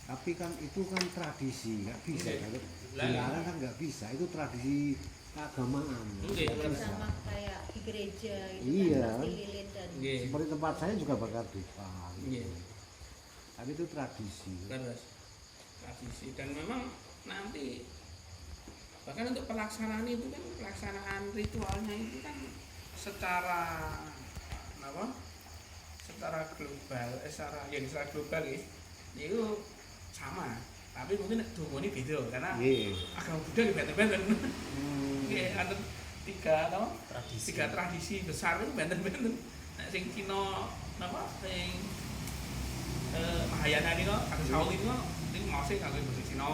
Tapi kan itu kan tradisi, nggak bisa. Kalau dilarang kan nggak bisa. Itu tradisi keagamaan. Sama kayak di gereja itu iya. kan pasti lilin dan seperti tempat saya juga bakar dupa. Gitu. Tapi itu tradisi. Tradisi dan memang nanti bahkan untuk pelaksanaan itu kan pelaksanaan ritualnya itu kan secara apa? Secara global, secara global ya, itu sama. Tapi mungkin dungane beda karena agama Buddha di benten-benten. Nggih, ada tiga tradisi besar itu benten-benten. Nek sing Cina napa sing Mahayana niku karo Shaolin niku mosing kanggo basa Cina.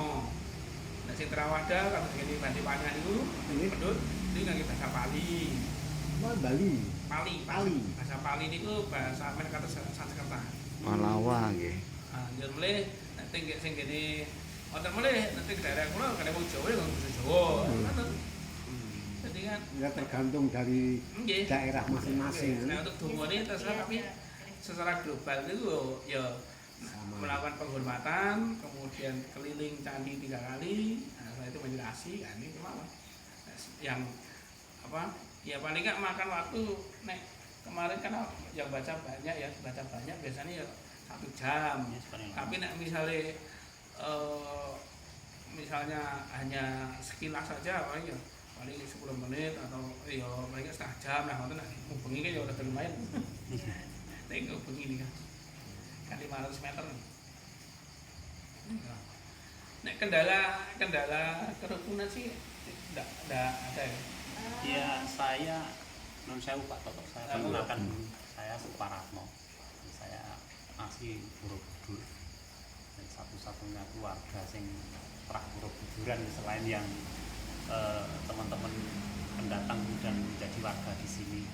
Nek sing Theravada karo sing Bante-Pangan niku pendut niku nganggo bahasa Pali. Pali. Bahasa Pali niku bahasa mereka Sanskerta. Malawa nggih. Njur mulih nek sing kene wonten mulih nanti daerah kula kene wong Jawa ya basa Jawa. Ngoten. Jadi kan ya tergantung dari daerah masing-masing. Nah, untuk dungane terserah tapi secara global itu ya melakukan penghormatan, kemudian keliling candi 3 kali, nah, setelah itu meditasi, kan ini malah yang apa? Ya paling nggak makan waktu nek kemarin kan yang baca banyak biasanya ya 1 jam. Tapi nek misalnya hanya sekilas saja paling 10 menit atau ya paling setengah jam lah ngoten bengi kan ya udah lumayan. Nek bengi ini kan 500 meter. Nek kendala kerukunan sih enggak ada ya. Ya saya non sewu Pak Toto, saya perkenalkan dulu, saya Suparatmo. Saya asli Borobudur dan satu-satunya keluarga sing prak Borobuduran selain yang teman-teman pendatang dan menjadi warga di sini.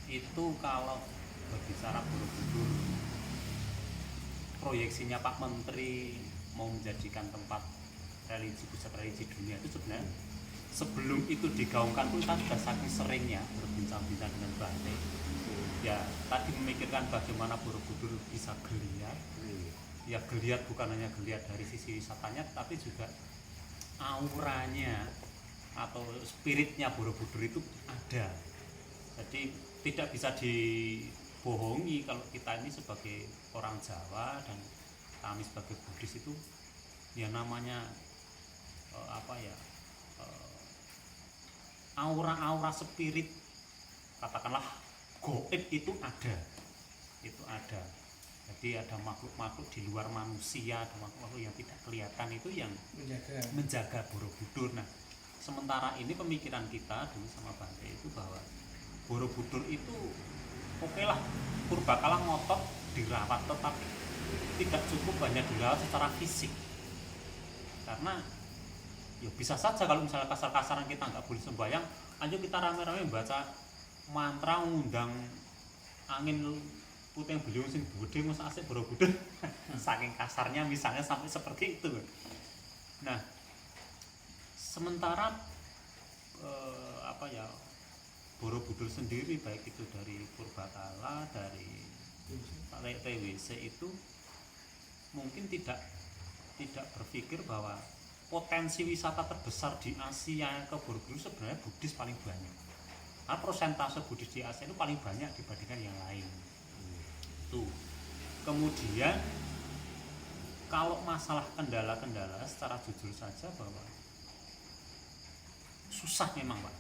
Itu kalau berbicara Borobudur, proyeksinya Pak Menteri mau menjadikan tempat pusat religi dunia itu sebenarnya sebelum itu digaungkan pun kan sudah saking seringnya berbincang-bincang dengan Bante. Ya tadi memikirkan bagaimana Borobudur bisa geliat. Ya geliat bukan hanya geliat dari sisi wisatanya, tapi juga auranya atau spiritnya Borobudur itu ada. Jadi tidak bisa dibohongi kalau kita ini sebagai orang Jawa dan kami sebagai Buddhis itu ya namanya aura-aura spirit katakanlah gaib itu ada. Jadi ada makhluk-makhluk di luar manusia, ada makhluk-makhluk yang tidak kelihatan itu yang menjaga Borobudur. Nah, sementara ini pemikiran kita dulu sama Bante itu bahwa Borobudur itu oke lah, Purbakala ngotot dirawat, tetapi tidak cukup banyak dirawat secara fisik. Karena ya bisa saja kalau misalnya kasar-kasaran kita nggak boleh sembahyang, ayo kita rame-rame baca mantra ngundang angin puting beliung sing budhe mos asik Borobudur. Saking kasarnya misalnya sampai seperti itu. Nah, sementara Borobudur sendiri baik itu dari Purbakala, dari TWC itu mungkin tidak berpikir bahwa potensi wisata terbesar di Asia ke Borobudur sebenarnya Buddhis paling banyak. Karena persentase Buddhis di Asia itu paling banyak dibandingkan yang lain. Itu. Kemudian kalau masalah kendala-kendala secara jujur saja bahwa susah memang Pak.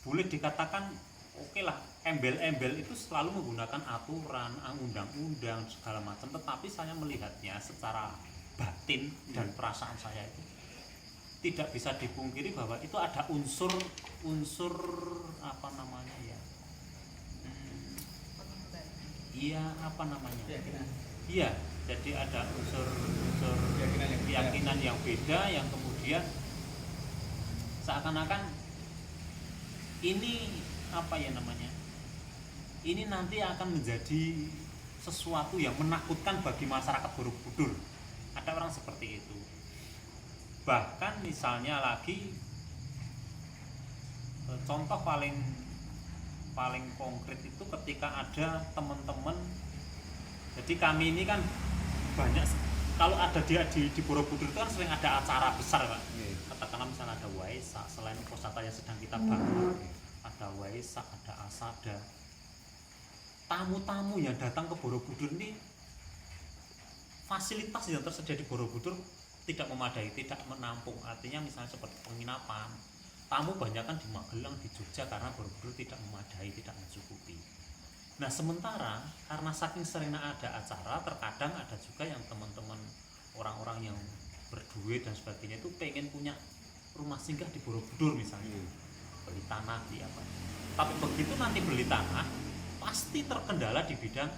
Boleh dikatakan oke lah, embel-embel itu selalu menggunakan aturan, undang-undang segala macam, tetapi saya melihatnya secara batin dan perasaan saya itu tidak bisa dipungkiri bahwa itu ada unsur apa namanya ya, iya, jadi ada unsur keyakinan yang beda yang kemudian seakan-akan ini ini nanti akan menjadi sesuatu yang menakutkan bagi masyarakat Borobudur. Ada orang seperti itu. Bahkan misalnya lagi contoh paling konkret itu ketika ada teman-teman, jadi kami ini kan banyak kalau ada di Borobudur itu kan sering ada acara besar Pak. Iya. Katakanlah misalnya ada Waisak, selain wisata yang sedang kita bangun, ada Waisak, ada Asada. Tamu-tamu yang datang ke Borobudur ini fasilitas yang tersedia di Borobudur tidak memadai, tidak menampung. Artinya misalnya seperti penginapan, tamu banyak kan di Magelang, di Jogja karena Borobudur tidak memadai, tidak mencukupi. Nah sementara karena saking seringnya ada acara, terkadang ada juga yang teman-teman orang-orang yang berduit dan sebagainya itu pengen punya rumah singgah di Borobudur misalnya, beli tanah di apa. Tapi begitu nanti beli tanah pasti terkendala di bidang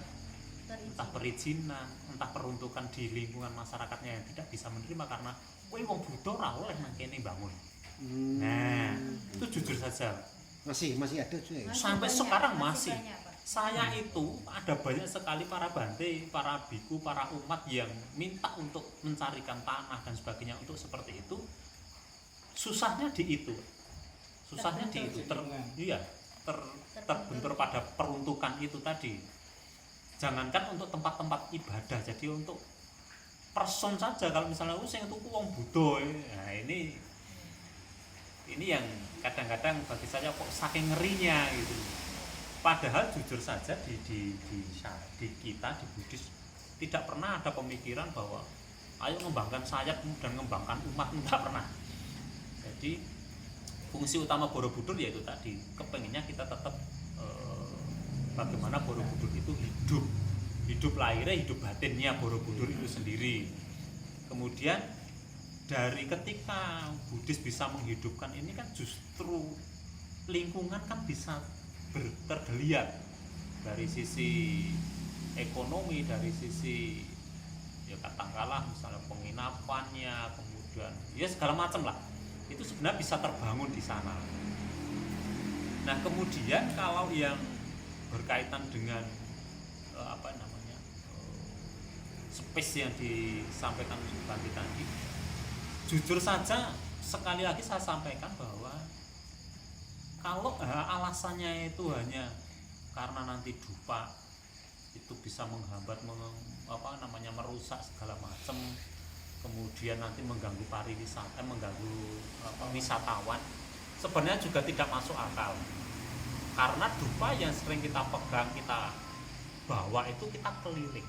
entah perizinan, entah peruntukan di lingkungan masyarakatnya yang tidak bisa menerima karena wong butuh ora oleh nang kene bangun. Nah, itu jujur saja Masih ada cuy. sampai banyak, sekarang masih. banyak, Pak. Saya itu ada banyak sekali para bante, para biku, para umat yang minta untuk mencarikan tanah dan sebagainya untuk seperti itu. Susahnya di itu. Susahnya di itu. Terbentur pada peruntukan itu tadi. Jangankan untuk tempat-tempat ibadah, jadi untuk person saja kalau misalnya sing tuku wong Buddha. Nah, ini yang kadang-kadang bagi saya kok saking ngerinya gitu. Padahal jujur saja di kita di Buddhis tidak pernah ada pemikiran bahwa ayo mengembangkan sayap dan mengembangkan umat, tidak pernah. Jadi fungsi utama Borobudur yaitu tadi kepenginnya kita tetap bagaimana Borobudur itu hidup lahirnya, hidup batinnya Borobudur itu sendiri. Kemudian dari ketika Buddhis bisa menghidupkan ini kan justru lingkungan kan bisa tergeliat dari sisi ekonomi, dari sisi ya katakanlah misalnya penginapannya, kemudian ya segala macam lah, itu sebenarnya bisa terbangun di sana. Nah kemudian kalau yang berkaitan dengan space yang disampaikan Bante tadi, jujur saja sekali lagi saya sampaikan bahwa kalau alasannya itu hanya karena nanti dupa itu bisa menghambat merusak segala macam, kemudian nanti mengganggu pariwisata, mengganggu wisatawan, sebenarnya juga tidak masuk akal. Karena dupa yang sering kita pegang, kita bawa itu kita keliling.